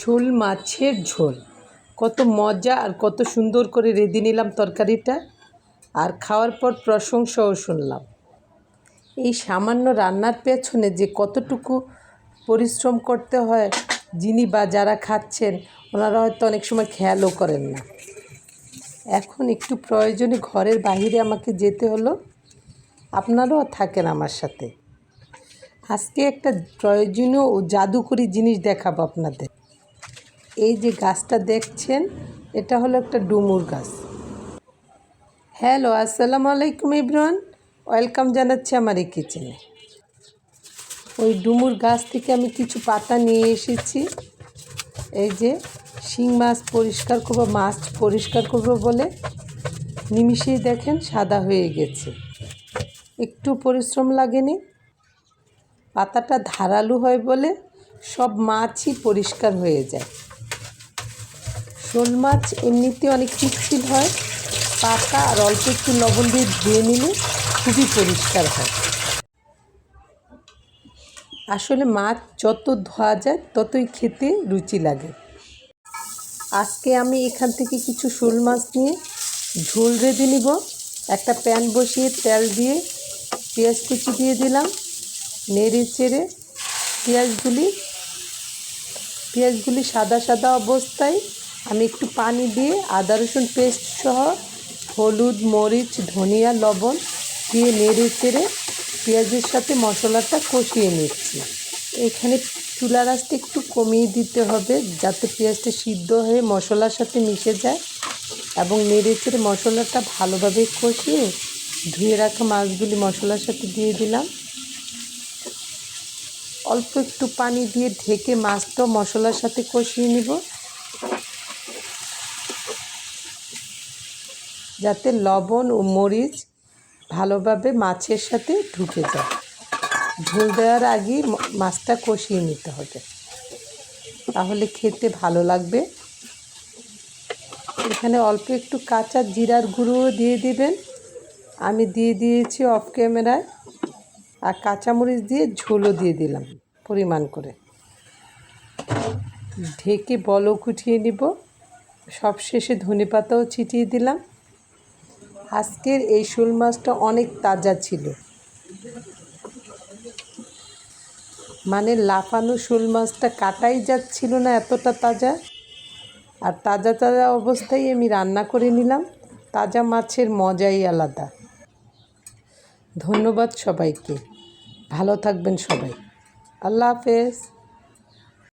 শোল মাছের ঝোল কত মজা আর কত সুন্দর করে রেঁধে নিলাম তরকারিটা। আর খাওয়ার পর প্রশংসাও শুনলাম। এই সামান্য রান্নার পেছনে যে কতটুকু পরিশ্রম করতে হয় যিনি বা যারা খাচ্ছেন ওনারা হয়তো অনেক সময় খেয়ালও করেন না। এখন একটু প্রয়োজনে ঘরের বাইরে আমাকে যেতে হলো। আপনারাও থাকেন আমার সাথে। আজকে একটা প্রয়োজনীয় ও জাদুকরী জিনিস দেখাবো আপনাদের। এই যে গাছটা দেখছেন এটা হলো একটা ডুমুর গাছ। হ্যালো, আসসালামু আলাইকুম এভরিওয়ান, ওয়েলকাম জানাচ্ছি আমার এই কিচেনে। ওই ডুমুর গাছ থেকে আমি কিছু পাতা নিয়ে এসেছি। এই যে শিং মাছ পরিষ্কার করবো, মাছ পরিষ্কার করবো বলে নিমিষেই দেখেন সাদা হয়ে গেছে। একটু পরিশ্রম লাগেনি। পাতাটা ধারালো হয় বলে সব মাছই পরিষ্কার হয়ে যায়। শোল মাছ এমনিতে অনেক চিটচিট হয়, পাতা আর অল্প একটু লবণ দিয়ে ধুয়ে নিলে খুবই পরিষ্কার হয়। আসলে মাছ যত ধোয়া যায় ততই খেতে রুচি লাগে। আজকে আমি এখান থেকে কিছু শোল মাছ নিয়ে ঝোল রেঁধে নিব। একটা প্যান বসিয়ে তেল দিয়ে পেঁয়াজ কুচি দিয়ে দিলাম, নেড়ে চেড়ে পেঁয়াজগুলি সাদা সাদা অবস্থায় আমি একটু পানি দিয়ে আদা রসুন পেস্ট সহ হলুদ, মরিচ, ধনিয়া, লবণ দিয়ে নেড়ে চেড়ে পেঁয়াজের সাথে মশলাটা কষিয়ে নিচ্ছি। এখানে চুলার আঁচটা একটু কমিয়ে দিতে হবে যাতে পেঁয়াজটা সিদ্ধ হয়ে মশলার সাথে মিশে যায়, এবং নেড়ে চেড়ে মশলাটা ভালোভাবে কষিয়ে ধুয়ে রাখা মাছগুলি মশলার সাথে দিয়ে দিলাম। অল্প একটু পানি দিয়ে ঢেকে মাছটাও মশলার সাথে কষিয়ে নিব যাতে লবণ ও মরিচ ভালোভাবে মাছের সাথে ঢুকে যায়। ঝোল দেওয়ার আগেই মাছটা কষিয়ে নিতে হবে, তাহলে খেতে ভালো লাগবে। এখানে অল্প একটু কাঁচা জিরার গুঁড়োও দিয়ে দিবেন। আমি দিয়ে দিয়েছি অফ ক্যামেরায়। আর কাঁচামরিচ দিয়ে ঝোলও দিয়ে দিলাম পরিমাণ করে। ঢেকে বলক উঠিয়ে নিব। সবশেষে ধনেপাতাও ছিটিয়ে দিলাম। আজকের এই শোল মাছটা অনেক তাজা ছিল, মানে লাফানো শোল মাছটা কাটাই যাচ্ছিল না, এতটা তাজা। আর তাজা তাজা অবস্থায় আমি রান্না করে নিলাম। তাজা মাছের মজাই আলাদা। ধন্যবাদ সবাইকে, ভালো থাকবেন সবাই। আল্লাহ হাফেজ।